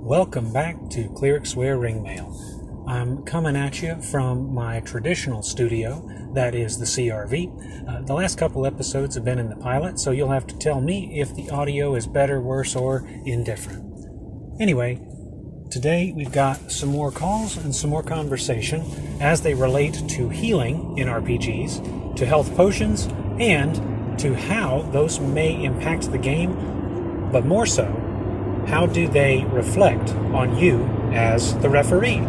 Welcome back to Clerics Wear Ringmail. I'm coming at you from my traditional studio, that is the CRV. The last couple episodes have been in the pilot, so you'll have to tell me if the audio is better, worse, or indifferent. Anyway, today we've got some more calls and some more conversation as they relate to healing in RPGs, to health potions, and to how those may impact the game, but more so, how do they reflect on you as the referee?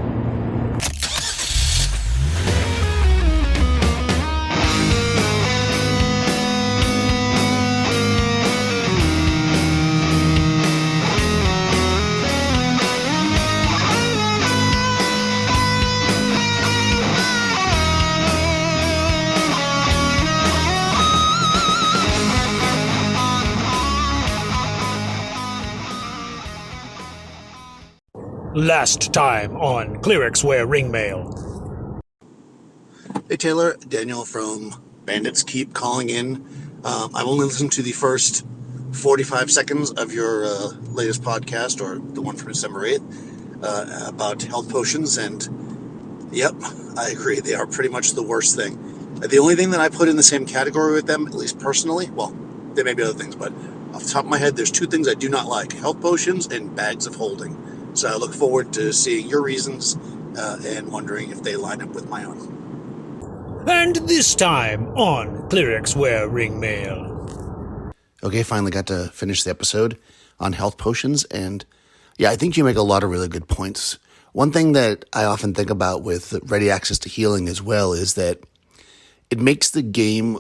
Last time on Clerics Wear Ringmail. Hey Taylor, Daniel from Bandits Keep calling in. I've only listened to the first 45 seconds of your latest podcast, or the one from December 8th, about health potions, and yep, I agree, they are pretty much the worst thing. The only thing that I put in the same category with them, at least personally, well, there may be other things, but off the top of my head, there's two things I do not like: health potions and bags of holding. So I look forward to seeing your reasons and wondering if they line up with my own. And this time on Clerics Wear Ringmail. Okay, finally got to finish the episode on health potions, and yeah, I think you make a lot of really good points. One thing that I often think about with ready access to healing as well is that it makes the game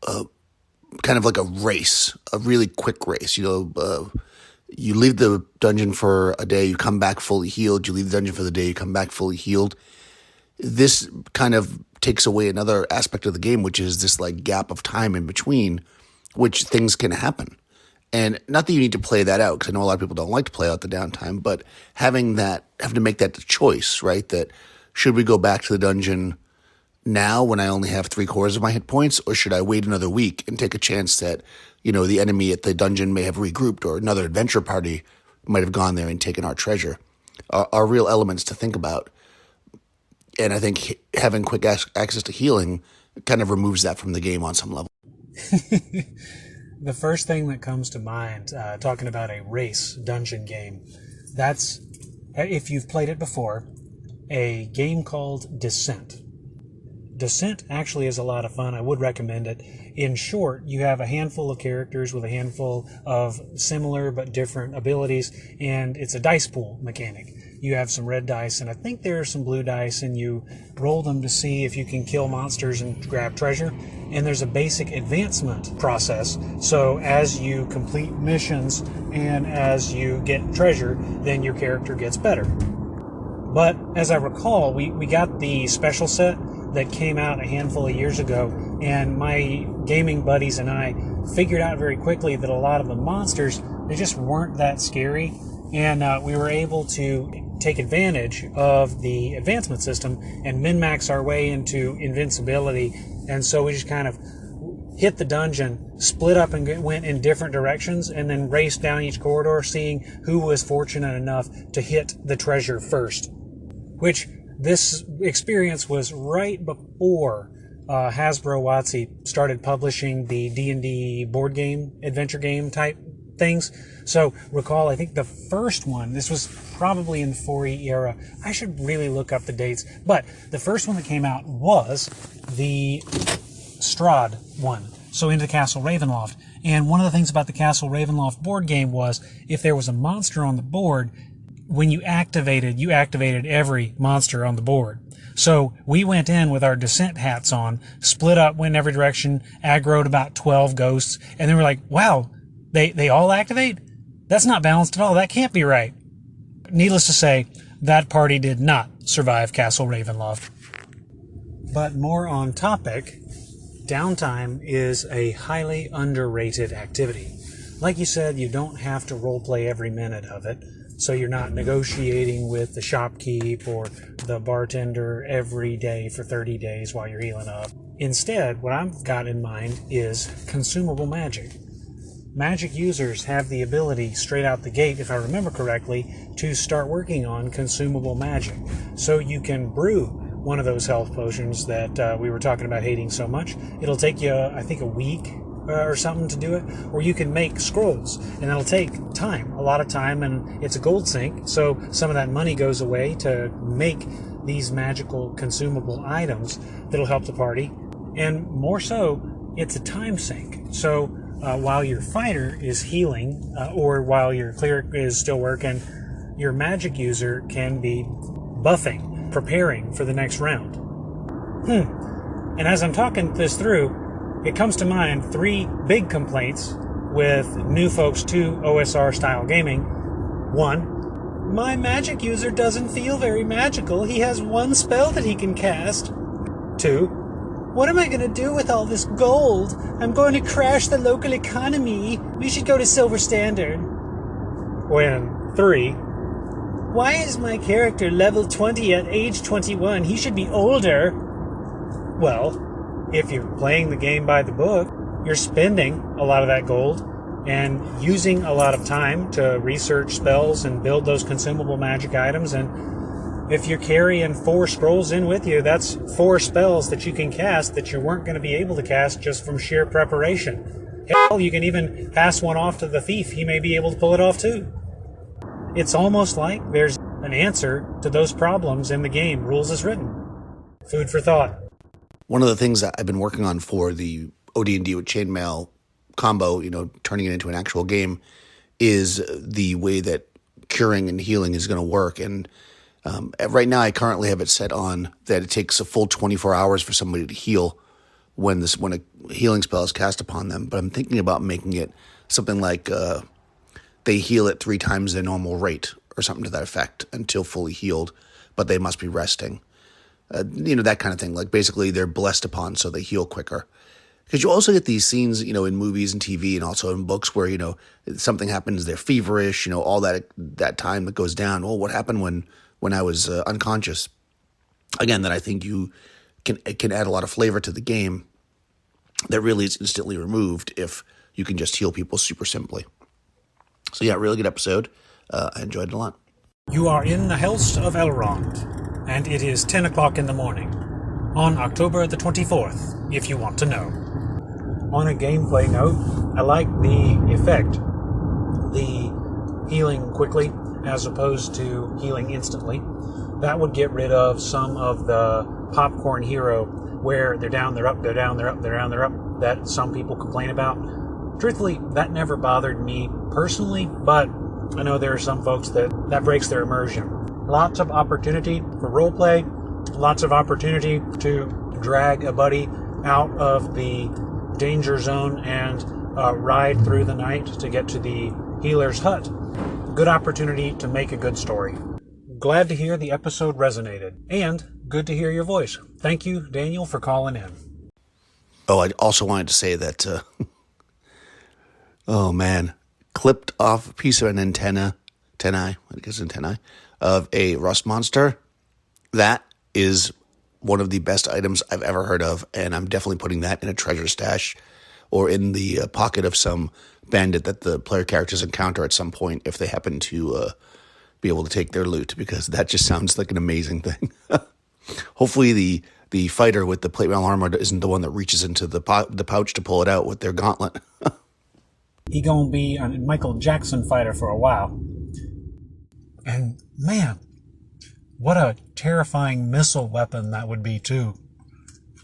kind of like a race, a really quick race. You leave the dungeon for a day, you come back fully healed. You leave the dungeon for the day, you come back fully healed. This kind of takes away another aspect of the game, which is this like gap of time in between, which things can happen. And not that you need to play that out, because I know a lot of people don't like to play out the downtime, but having to make that the choice, right? That should we go back to the dungeon now when I only have 3/4 of my hit points, or should I wait another week and take a chance that, the enemy at the dungeon may have regrouped, or another adventure party might have gone there and taken our treasure, are real elements to think about. And I think having quick access to healing kind of removes that from the game on some level. The first thing that comes to mind, talking about a race dungeon game, that's, if you've played it before, a game called Descent. Descent actually is a lot of fun. I would recommend it. In short, you have a handful of characters with a handful of similar but different abilities, and it's a dice pool mechanic. You have some red dice, and I think there are some blue dice, and you roll them to see if you can kill monsters and grab treasure. And there's a basic advancement process. So as you complete missions and as you get treasure, then your character gets better. But as I recall, we got the special set that came out a handful of years ago, and my gaming buddies and I figured out very quickly that a lot of the monsters, they just weren't that scary, and we were able to take advantage of the advancement system and min-max our way into invincibility. And so we just kind of hit the dungeon, split up and went in different directions, and then raced down each corridor, seeing who was fortunate enough to hit the treasure first. Which this experience was right before Hasbro WotC started publishing the D&D board game, adventure game type things. So recall, I think the first one, this was probably in the 4E era. I should really look up the dates. But the first one that came out was the Strahd one. So Into Castle Ravenloft. And one of the things about the Castle Ravenloft board game was if there was a monster on the board, when you activated every monster on the board. So we went in with our Descent hats on, split up, went in every direction, aggroed about 12 ghosts, and then we're like, wow, they all activate? That's not balanced at all. That can't be right. Needless to say, that party did not survive Castle Ravenloft. But more on topic, Downtime is a highly underrated activity. Like you said, you don't have to roleplay every minute of it. So you're not negotiating with the shopkeep or the bartender every day for 30 days while you're healing up. Instead, what I've got in mind is consumable magic. magic users have the ability straight out the gate, if I remember correctly, to start working on consumable magic. So you can brew one of those health potions that we were talking about hating so much. It'll take you, I think, a week or something to do it. Or you can make scrolls, and that'll take time, a lot of time, and it's a gold sink, so some of that money goes away to make these magical consumable items that'll help the party. And more so, it's a time sink. So while your fighter is healing, or while your cleric is still working, your magic user can be buffing, preparing for the next round. And as I'm talking this through, it comes to mind 3 big complaints with new folks to OSR style gaming. 1, my magic user doesn't feel very magical. He has 1 spell that he can cast. 2, what am I going to do with all this gold? I'm going to crash the local economy. We should go to Silver Standard. When 3, why is my character level 20 at age 21? He should be older. Well, if you're playing the game by the book, you're spending a lot of that gold and using a lot of time to research spells and build those consumable magic items. And if you're carrying 4 scrolls in with you, that's 4 spells that you can cast that you weren't going to be able to cast just from sheer preparation. Hell, you can even pass one off to the thief. He may be able to pull it off too. It's almost like there's an answer to those problems in the game, rules as written. Food for thought. One of the things that I've been working on for the OD&D with Chainmail combo, turning it into an actual game, is the way that curing and healing is going to work. And right now I currently have it set on that it takes a full 24 hours for somebody to heal when a healing spell is cast upon them. But I'm thinking about making it something like they heal at 3 times their normal rate or something to that effect until fully healed, but they must be resting. That kind of thing. Like basically they're blessed upon so they heal quicker. Because you also get these scenes, in movies and TV and also in books where, something happens, they're feverish, all that time that goes down. Well, what happened when I was unconscious? Again, that I think it can add a lot of flavor to the game that really is instantly removed if you can just heal people super simply. So yeah, really good episode. I enjoyed it a lot. You are in the Helst of Elrond, and it is 10 o'clock in the morning, on October the 24th, if you want to know. On a gameplay note, I like the effect, the healing quickly as opposed to healing instantly. That would get rid of some of the popcorn hero where they're down, they're up, they're down, they're up, they're down, they're up, that some people complain about. Truthfully, that never bothered me personally, but I know there are some folks that breaks their immersion. Lots of opportunity for roleplay, lots of opportunity to drag a buddy out of the danger zone and ride through the night to get to the healer's hut. Good opportunity to make a good story. Glad to hear the episode resonated, and good to hear your voice. Thank you, Daniel, for calling in. Oh, I also wanted to say that, oh man, clipped off a piece of an antennae of a rust monster. That is one of the best items I've ever heard of, and I'm definitely putting that in a treasure stash or in the pocket of some bandit that the player characters encounter at some point if they happen to be able to take their loot, because that just sounds like an amazing thing. Hopefully the fighter with the plate mail armor isn't the one that reaches into the pouch to pull it out with their gauntlet. He gonna be a Michael Jackson fighter for a while. And man, what a terrifying missile weapon that would be too.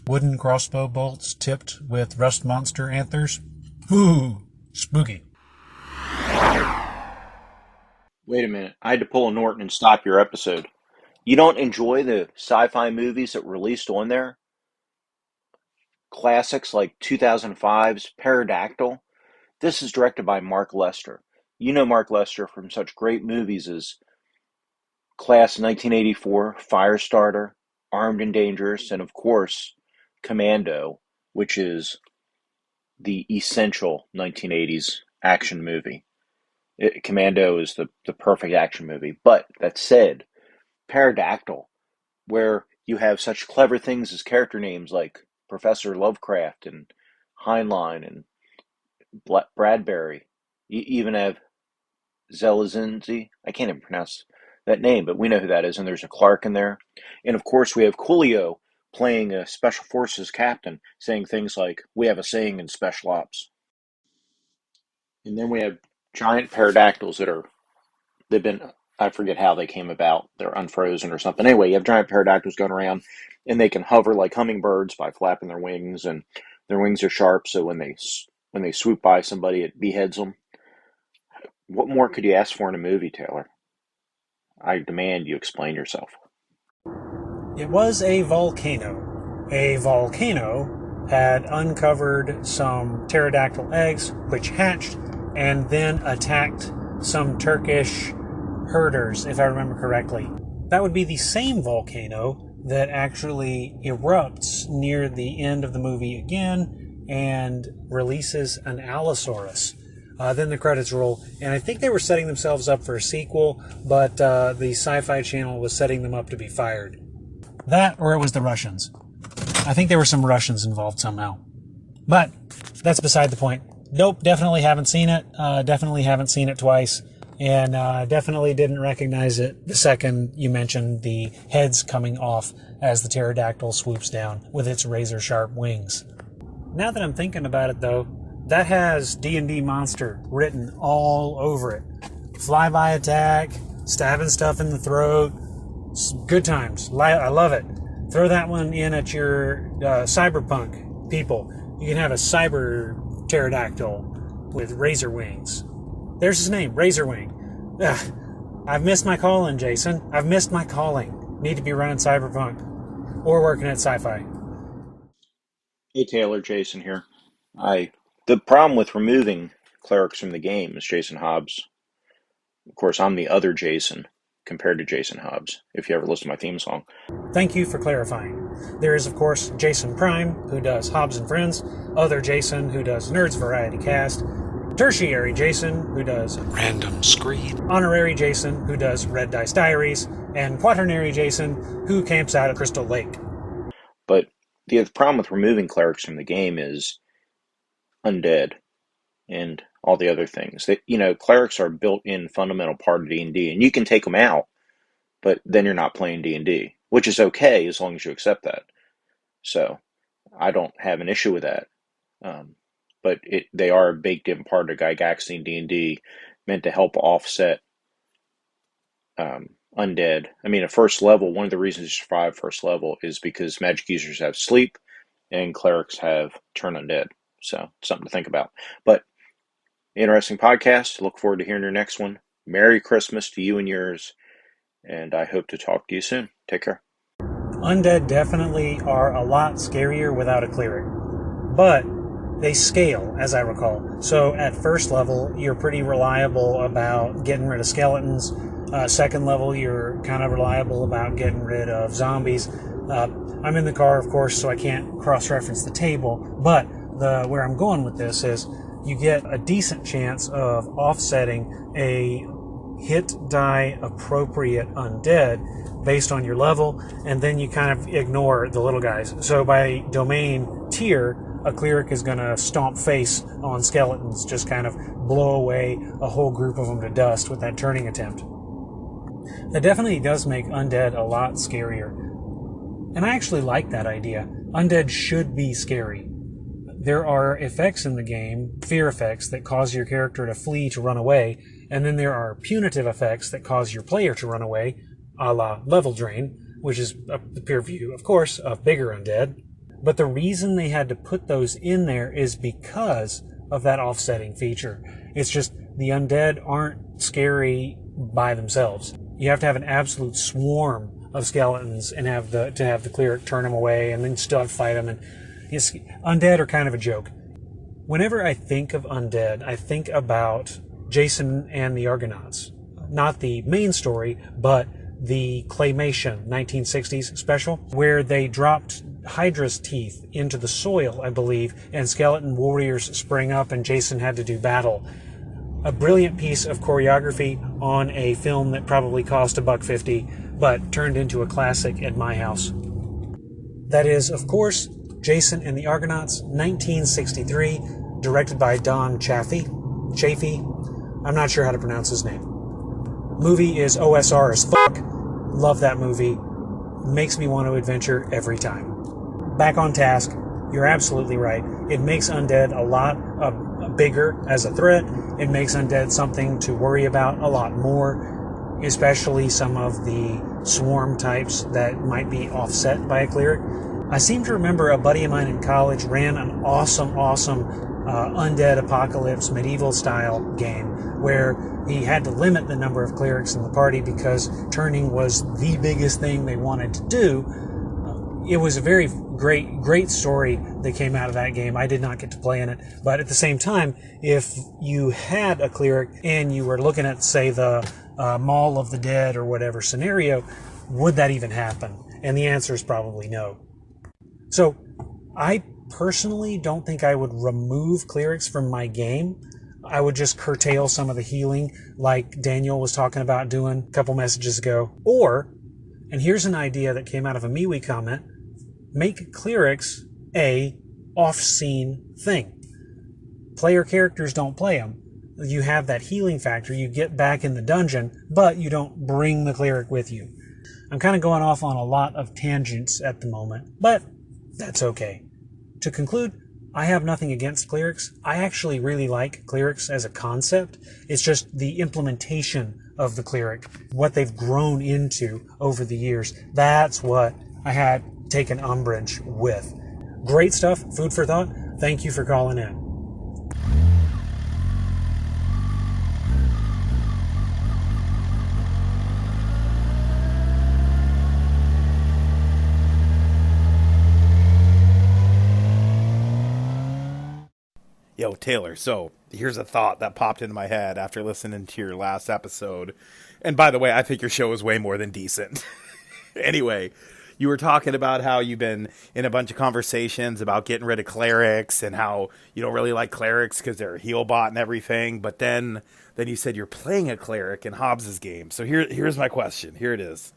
Wooden crossbow bolts tipped with rust monster anthers. Ooh, spooky. Wait a minute. I had to pull a Norton and stop your episode. You don't enjoy the sci-fi movies that released on there? Classics like 2005's Pterodactyl? This is directed by Mark Lester. You know Mark Lester from such great movies as Class 1984, Firestarter, Armed and Dangerous, and of course, Commando, which is the essential 1980s action movie. Commando is the perfect action movie. But that said, Pterodactyl, where you have such clever things as character names like Professor Lovecraft and Heinlein and Bradbury. You even have Zelazinzi. I can't even pronounce that name, but we know who that is, and there's a Clark in there. And of course, we have Coolio playing a Special Forces captain, saying things like, "We have a saying in Special Ops." And then we have giant pterodactyls they've been, I forget how they came about. They're unfrozen or something. Anyway, you have giant pterodactyls going around, and they can hover like hummingbirds by flapping their wings, and their wings are sharp, so when they swoop by somebody, it beheads them. What more could you ask for in a movie, Taylor? I demand you explain yourself. It was a volcano. A volcano had uncovered some pterodactyl eggs, which hatched and then attacked some Turkish herders, if I remember correctly. That would be the same volcano that actually erupts near the end of the movie again and releases an Allosaurus. Then the credits roll, and I think they were setting themselves up for a sequel, but the SyFy channel was setting them up to be fired. That, or it was the Russians. I think there were some Russians involved somehow. But that's beside the point. Nope, definitely haven't seen it. Definitely haven't seen it twice. And definitely didn't recognize it the second you mentioned the heads coming off as the pterodactyl swoops down with its razor-sharp wings. Now that I'm thinking about it, though, that has D&D monster written all over it. Flyby attack, stabbing stuff in the throat. Good times. I love it. Throw that one in at your cyberpunk people. You can have a cyber pterodactyl with razor wings. There's his name, Razorwing. Ugh. I've missed my calling, Jason. I've missed my calling. Need to be running cyberpunk or working at SyFy. Hey Taylor, Jason here. The problem with removing Clerics from the game is Jason Hobbs. Of course, I'm the other Jason compared to Jason Hobbs, if you ever listen to my theme song. Thank you for clarifying. There is, of course, Jason Prime, who does Hobbs and Friends, other Jason, who does Nerds Variety Cast, tertiary Jason, who does Random Screed, honorary Jason, who does Red Dice Diaries, and quaternary Jason, who camps out at Crystal Lake. But the problem with removing Clerics from the game is undead and all the other things. Clerics are a built-in fundamental part of D&D, and you can take them out, but then you're not playing D&D, which is okay as long as you accept that. So I don't have an issue with that. But they are a baked-in part of Gygaxian D&D, meant to help offset undead. I mean, at first level, one of the reasons you survive first level is because magic users have sleep, and clerics have turn undead. So, something to think about. But, interesting podcast. Look forward to hearing your next one. Merry Christmas to you and yours, and I hope to talk to you soon. Take care. Undead definitely are a lot scarier without a cleric, but they scale, as I recall. So at first level, you're pretty reliable about getting rid of skeletons. Second level, you're kind of reliable about getting rid of zombies. I'm in the car, of course, so I can't cross-reference the table, but where I'm going with this is you get a decent chance of offsetting a hit die appropriate undead based on your level, and then you kind of ignore the little guys. So by domain tier, a cleric is going to stomp face on skeletons, just kind of blow away a whole group of them to dust with that turning attempt. That definitely does make undead a lot scarier. And I actually like that idea. Undead should be scary. There are effects in the game, fear effects, that cause your character to flee, to run away, and then there are punitive effects that cause your player to run away, a la Level Drain, which is the peer view, of course, of bigger undead. But the reason they had to put those in there is because of that offsetting feature. It's just the undead aren't scary by themselves. You have to have an absolute swarm of skeletons and have the cleric turn them away and then still have to fight them. And undead are kind of a joke. Whenever I think of undead, I think about Jason and the Argonauts. Not the main story, but the Claymation 1960s special, where they dropped Hydra's teeth into the soil, I believe, and skeleton warriors sprang up and Jason had to do battle. A brilliant piece of choreography on a film that probably cost $1.50, but turned into a classic at my house. That is, of course, Jason and the Argonauts, 1963. directed by Don Chaffee. I'm not sure how to pronounce his name. Movie is OSR as fuck. Love that movie. Makes me want to adventure every time. Back on task, you're absolutely right. It makes undead a lot bigger as a threat. It makes undead something to worry about a lot more, especially some of the swarm types that might be offset by a cleric. I seem to remember a buddy of mine in college ran an awesome undead apocalypse medieval style game where he had to limit the number of clerics in the party because turning was the biggest thing they wanted to do. It was a very great story that came out of that game. I did not get to play in it, but at the same time, if you had a cleric and you were looking at, say, the Mall of the Dead or whatever scenario, would that even happen? And the answer is probably no. So I personally don't think I would remove clerics from my game. I would just curtail some of the healing like Daniel was talking about doing a couple messages ago. Or, and here's an idea that came out of a MeWe comment, make clerics a off-scene thing. Player characters don't play them. You have that healing factor, you get back in the dungeon, but you don't bring the cleric with you. I'm kind of going off on a lot of tangents at the moment, but that's okay. To conclude, I have nothing against clerics. I actually really like clerics as a concept. It's just the implementation of the cleric, what they've grown into over the years. That's what I had taken umbrage with. Great stuff, food for thought. Thank you for calling in. Yo, Taylor, so here's a thought that popped into my head after listening to your last episode. And by the way, I think your show is way more than decent. Anyway, you were talking about how you've been in a bunch of conversations about getting rid of clerics and how you don't really like clerics because they're a heal bot and everything. But then you said you're playing a cleric in Hobbs's game. So here's my question. Here it is.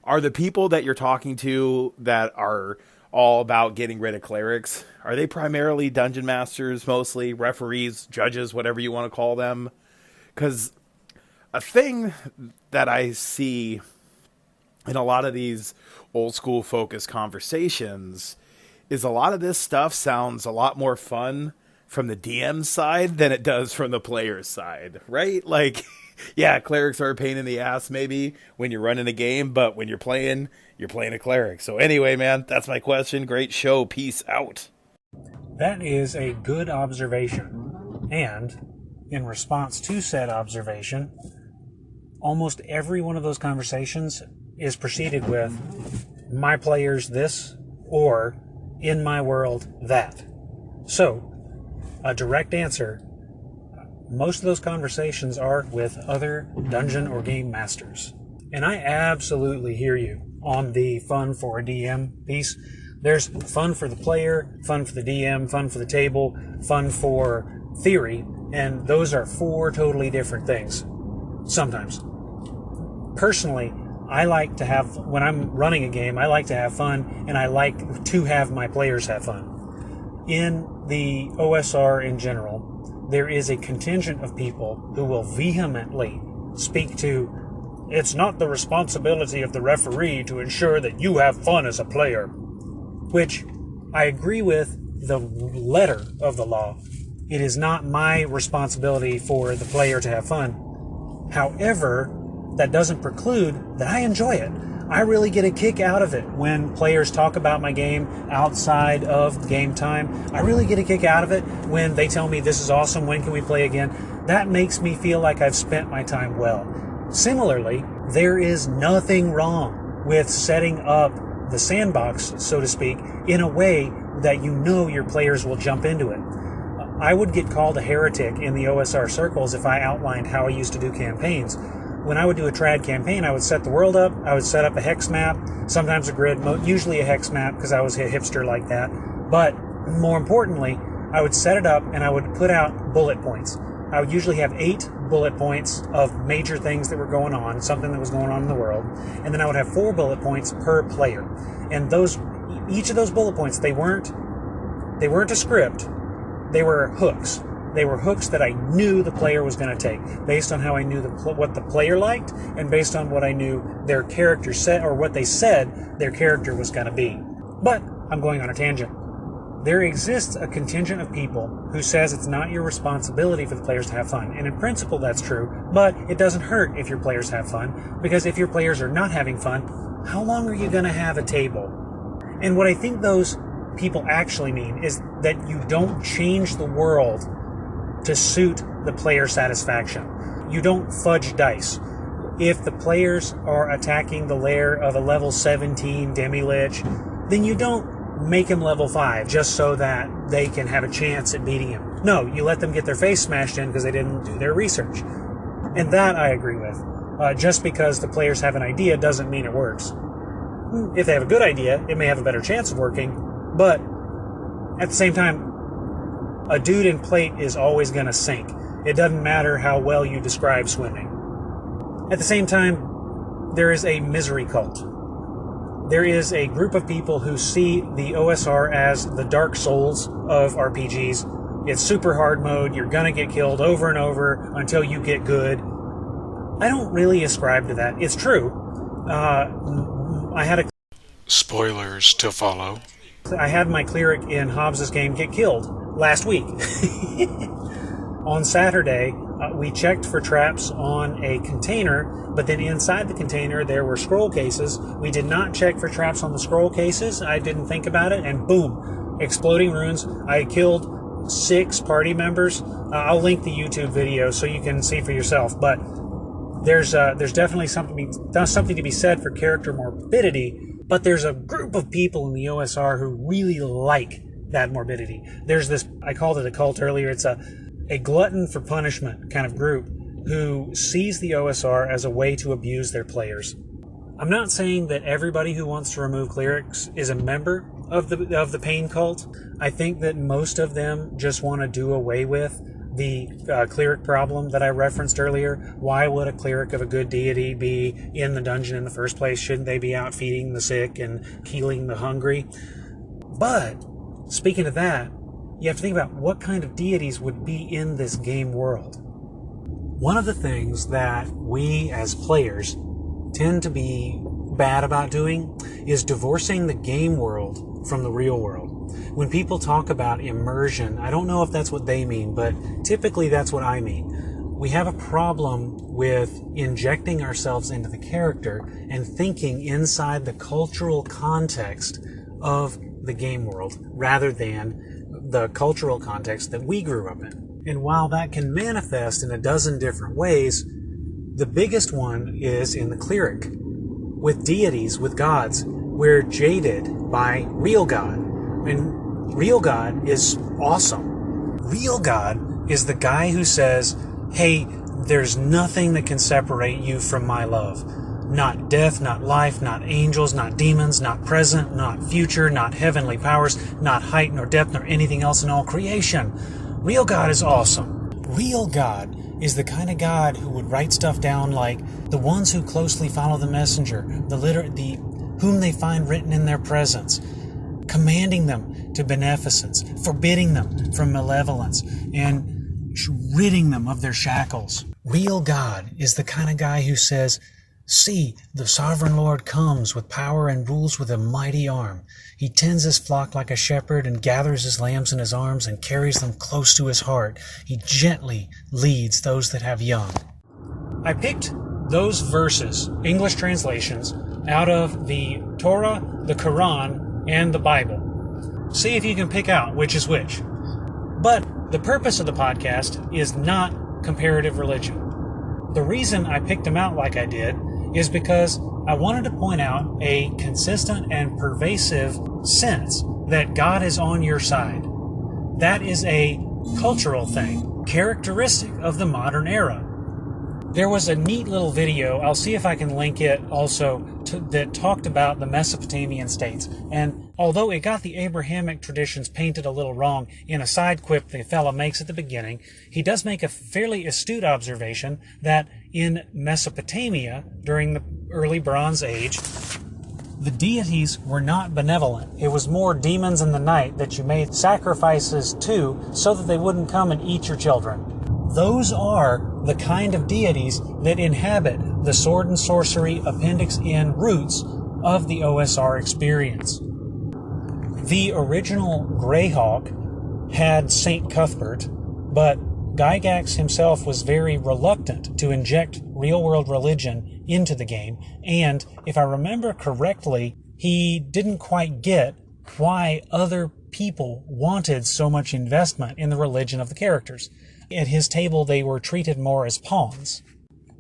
Are the people that you're talking to that are all about getting rid of clerics, are they primarily dungeon masters, mostly referees, judges, whatever you want to call them? Because a thing that I see in a lot of these old school focused conversations is a lot of this stuff sounds a lot more fun from the DM side than it does from the player's side, right? Like, yeah, clerics are a pain in the ass maybe when you're running a game, but when you're playing a cleric. So anyway, man, that's my question. Great show. Peace out. That is a good observation. And in response to said observation, almost every one of those conversations is preceded with my players this or in my world that. So, a direct answer, most of those conversations are with other dungeon or game masters. And I absolutely hear you on the fun for a DM piece. There's fun for the player, fun for the DM, fun for the table, fun for theory, and those are four totally different things. Sometimes. Personally, I like to have, when I'm running a game, I like to have fun, and I like to have my players have fun. In the OSR in general, there is a contingent of people who will vehemently speak to, it's not the responsibility of the referee to ensure that you have fun as a player, which I agree with the letter of the law. It is not my responsibility for the player to have fun. However, that doesn't preclude that I enjoy it. I really get a kick out of it when players talk about my game outside of game time. I really get a kick out of it when they tell me this is awesome, when can we play again? That makes me feel like I've spent my time well. Similarly, there is nothing wrong with setting up the sandbox, so to speak, in a way that you know your players will jump into it. I would get called a heretic in the OSR circles if I outlined how I used to do campaigns. When I would do a trad campaign, I would set the world up, I would set up a hex map, sometimes a grid, usually a hex map because I was a hipster like that. But more importantly, I would set it up and I would put out bullet points. I would usually have 8 bullet points of major things that were going on, something that was going on in the world, and then I would have 4 bullet points per player. And each of those bullet points, they weren't a script. they were hooks. They were hooks that I knew the player was going to take, based on how I knew what the player liked, and based on what I knew their character said, or what they said their character was going to be. But I'm going on a tangent. There exists a contingent of people who says it's not your responsibility for the players to have fun. And in principle, that's true, but it doesn't hurt if your players have fun, because if your players are not having fun, how long are you going to have a table? And what I think those people actually mean is that you don't change the world to suit the player satisfaction. You don't fudge dice. If the players are attacking the lair of a level 17 demi-lich, then you don't make him level 5 just so that they can have a chance at beating him. No, you let them get their face smashed in because they didn't do their research. And that I agree with. Just because the players have an idea doesn't mean it works. If they have a good idea, it may have a better chance of working, but at the same time, a dude in plate is always going to sink. It doesn't matter how well you describe swimming. At the same time, there is a misery cult. There is a group of people who see the OSR as the Dark Souls of RPGs. It's super hard mode. You're going to get killed over and over until you get good. I don't really ascribe to that. It's true. I had a... Spoilers to follow. I had my cleric in Hobbs's game get killed last week. On Saturday, we checked for traps on a container, but then inside the container there were scroll cases. We did not check for traps on the scroll cases. I didn't think about it, and boom, exploding runes. I killed 6 party members. I'll link the YouTube video so you can see for yourself, but there's definitely something to be said for character morbidity, but there's a group of people in the OSR who really like that morbidity. There's this, I called it a cult earlier, it's a glutton for punishment kind of group who sees the OSR as a way to abuse their players. I'm not saying that everybody who wants to remove clerics is a member of the pain cult. I think that most of them just want to do away with the cleric problem that I referenced earlier. Why would a cleric of a good deity be in the dungeon in the first place? Shouldn't they be out feeding the sick and healing the hungry? But speaking of that, you have to think about what kind of deities would be in this game world. One of the things that we as players tend to be bad about doing is divorcing the game world from the real world. When people talk about immersion, I don't know if that's what they mean, but typically that's what I mean. We have a problem with injecting ourselves into the character and thinking inside the cultural context of the game world rather than the cultural context that we grew up in. And while that can manifest in a dozen different ways, the biggest one is in the cleric. With deities, with gods, we're jaded by real God. And real God is awesome. Real God is the guy who says, hey, there's nothing that can separate you from my love. Not death, not life, not angels, not demons, not present, not future, not heavenly powers, not height nor depth nor anything else in all creation. Real God is awesome. Real God is the kind of God who would write stuff down like the ones who closely follow the messenger, whom they find written in their presence, commanding them to beneficence, forbidding them from malevolence, and ridding them of their shackles. Real God is the kind of guy who says, see, the sovereign Lord comes with power and rules with a mighty arm. He tends his flock like a shepherd and gathers his lambs in his arms and carries them close to his heart. He gently leads those that have young. I picked those verses, English translations, out of the Torah, the Quran, and the Bible. See if you can pick out which is which. But the purpose of the podcast is not comparative religion. The reason I picked them out like I did is because I wanted to point out a consistent and pervasive sense that God is on your side. That is a cultural thing, characteristic of the modern era. There was a neat little video, I'll see if I can link it also, that talked about the Mesopotamian states. And although it got the Abrahamic traditions painted a little wrong in a side quip the fellow makes at the beginning, he does make a fairly astute observation that in Mesopotamia, during the early Bronze Age, the deities were not benevolent. It was more demons in the night that you made sacrifices to so that they wouldn't come and eat your children. Those are the kind of deities that inhabit the sword and sorcery Appendix N roots of the OSR experience. The original Greyhawk had Saint Cuthbert, but Gygax himself was very reluctant to inject real-world religion into the game, and if I remember correctly, he didn't quite get why other people wanted so much investment in the religion of the characters. At his table, they were treated more as pawns.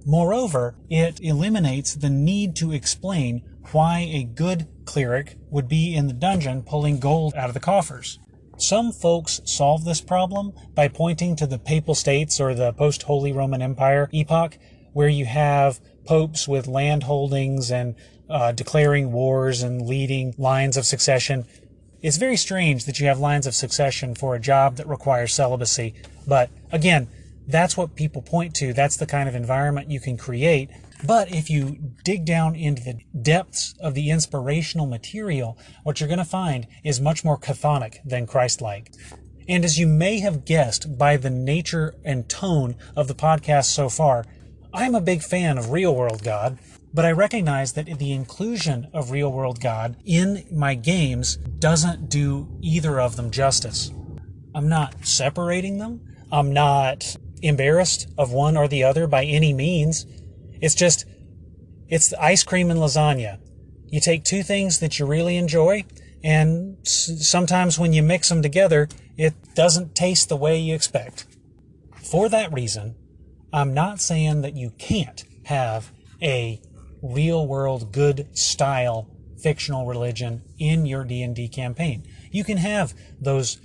Moreover, it eliminates the need to explain why a good cleric would be in the dungeon pulling gold out of the coffers. Some folks solve this problem by pointing to the Papal States or the post-Holy Roman Empire epoch, where you have popes with land holdings and declaring wars and leading lines of succession. It's very strange that you have lines of succession for a job that requires celibacy, but again, that's what people point to. That's the kind of environment you can create. But if you dig down into the depths of the inspirational material, what you're going to find is much more chthonic than Christ-like. And as you may have guessed by the nature and tone of the podcast so far, I'm a big fan of real-world God, but I recognize that the inclusion of real-world God in my games doesn't do either of them justice. I'm not separating them. I'm not embarrassed of one or the other by any means. It's ice cream and lasagna. You take two things that you really enjoy, and sometimes when you mix them together, it doesn't taste the way you expect. For that reason, I'm not saying that you can't have a real-world, good-style fictional religion in your D&D campaign. You can have those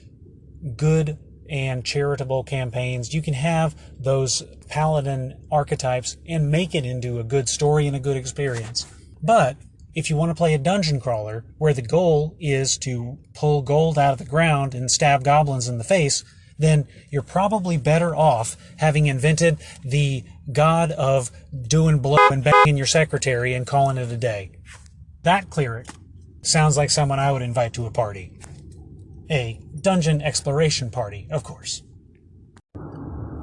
good and charitable campaigns. You can have those paladin archetypes and make it into a good story and a good experience. But if you want to play a dungeon crawler where the goal is to pull gold out of the ground and stab goblins in the face, then you're probably better off having invented the god of doing blow and banging your secretary and calling it a day. That cleric sounds like someone I would invite to a party. A dungeon exploration party, of course.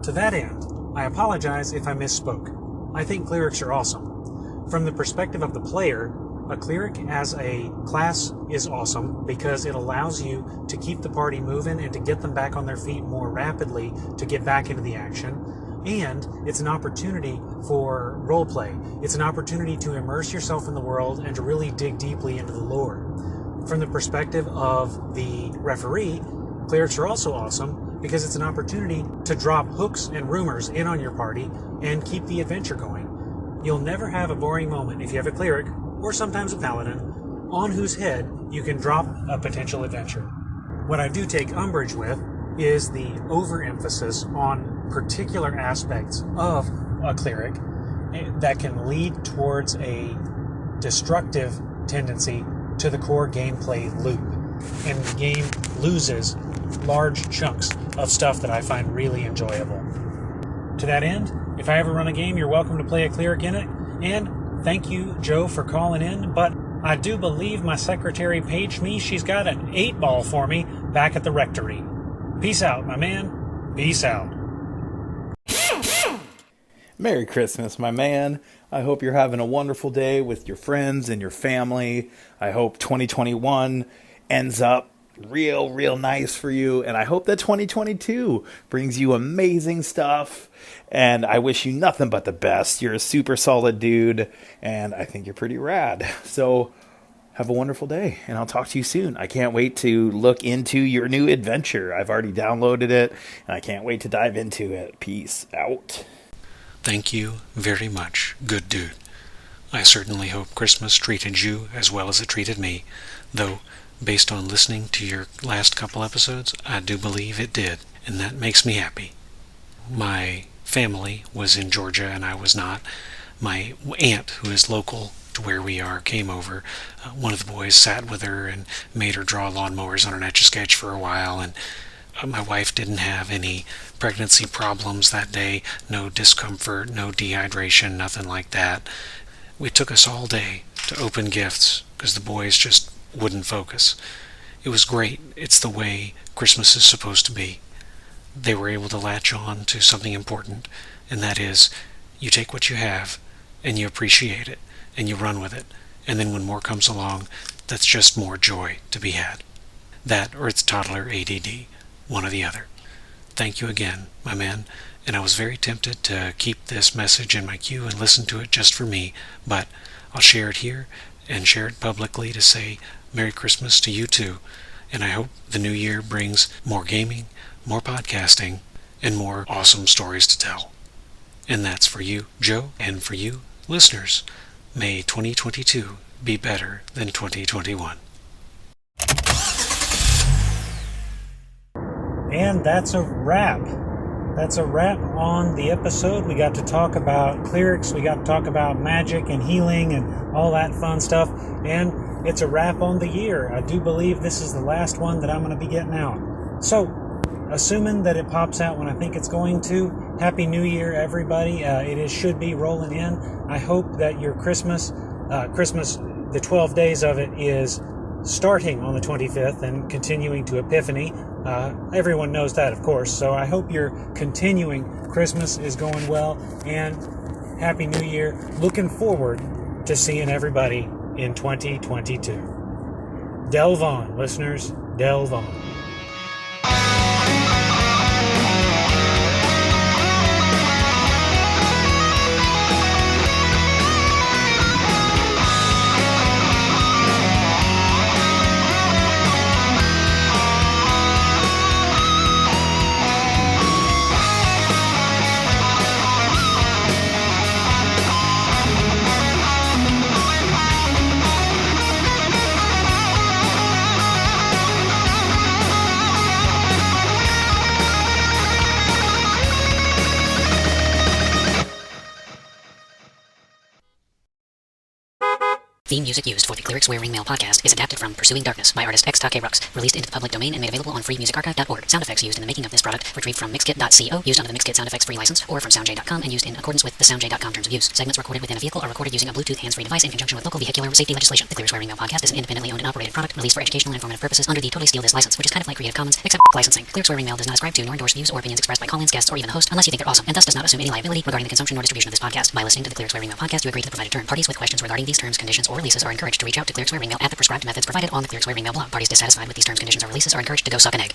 To that end, I apologize if I misspoke. I think clerics are awesome. From the perspective of the player, a cleric as a class is awesome because it allows you to keep the party moving and to get them back on their feet more rapidly to get back into the action. And it's an opportunity for roleplay. It's an opportunity to immerse yourself in the world and to really dig deeply into the lore. From the perspective of the referee, clerics are also awesome because it's an opportunity to drop hooks and rumors in on your party and keep the adventure going. You'll never have a boring moment if you have a cleric, or sometimes a paladin, on whose head you can drop a potential adventure. What I do take umbrage with is the overemphasis on particular aspects of a cleric that can lead towards a destructive tendency to the core gameplay loop, and the game loses large chunks of stuff that I find really enjoyable. To that end, if I ever run a game, you're welcome to play a cleric in it, and thank you, Joe, for calling in, but I do believe my secretary paged me. She's got an 8-ball for me back at the rectory. Peace out, my man. Peace out. Merry Christmas, my man. I hope you're having a wonderful day with your friends and your family. I hope 2021 ends up real nice for you. And I hope that 2022 brings you amazing stuff. And I wish you nothing but the best. You're a super solid dude. And I think you're pretty rad. So have a wonderful day. And I'll talk to you soon. I can't wait to look into your new adventure. I've already downloaded it. And I can't wait to dive into it. Peace out. Thank you very much, good dude. I certainly hope Christmas treated you as well as it treated me, though, based on listening to your last couple episodes, I do believe it did, and that makes me happy. My family was in Georgia and I was not. My aunt, who is local to where we are, came over. One of the boys sat with her and made her draw lawnmowers on an Etch-a-Sketch for a while, and my wife didn't have any pregnancy problems that day, no discomfort, no dehydration, nothing like that. It took us all day to open gifts because the boys just wouldn't focus. It was great. It's the way Christmas is supposed to be. They were able to latch on to something important, and that is, you take what you have, and you appreciate it, and you run with it, and then when more comes along, that's just more joy to be had. That, or it's toddler ADD, one or the other. Thank you again, my man, and I was very tempted to keep this message in my queue and listen to it just for me, but I'll share it here, and share it publicly to say Merry Christmas to you too, and I hope the new year brings more gaming, more podcasting, and more awesome stories to tell. And that's for you, Joe, and for you, listeners. May 2022 be better than 2021. And that's a wrap. That's a wrap on the episode. We got to talk about clerics, we got to talk about magic and healing and all that fun stuff, and it's a wrap on the year. I do believe this is the last one that I'm going to be getting out. So, assuming that it pops out when I think it's going to, Happy New Year, everybody. Should be rolling in. I hope that your Christmas, the 12 days of it is starting on the 25th and continuing to Epiphany. Everyone knows that, of course, so I hope your continuing Christmas is going well, and Happy New Year. Looking forward to seeing everybody in 2022. Delve on, listeners. Delve on. Theme music used for the Clerics Wearing Mail podcast is adapted from Pursuing Darkness by artist X.Take Rux, released into the public domain and made available on freemusicarchive.org. Sound effects used in the making of this product retrieved from mixkit.co, used under the Mixkit Sound Effects free license, or from soundj.com and used in accordance with the soundj.com terms of use. Segments recorded within a vehicle are recorded using a Bluetooth hands-free device in conjunction with local vehicular safety legislation. The Clerics Wearing Mail podcast is an independently owned and operated product released for educational and informative purposes under the Totally Steal This license, which is kind of like Creative Commons, except licensing. Clerics Wearing Mail does not ascribe to nor endorse views or opinions expressed by call-ins, guests, or even the host, unless you think they're awesome, and thus does not assume any liability regarding the consumption or distribution of this podcast. By listening to the Clerics Wearing Mail podcast, you agree to the provided term. Parties with questions regarding these terms, conditions, or releases are encouraged to reach out to Clerics Wearing Mail at the prescribed methods provided on the Clerics Wearing Mail blog. Parties dissatisfied with these terms, conditions, or releases are encouraged to go suck an egg.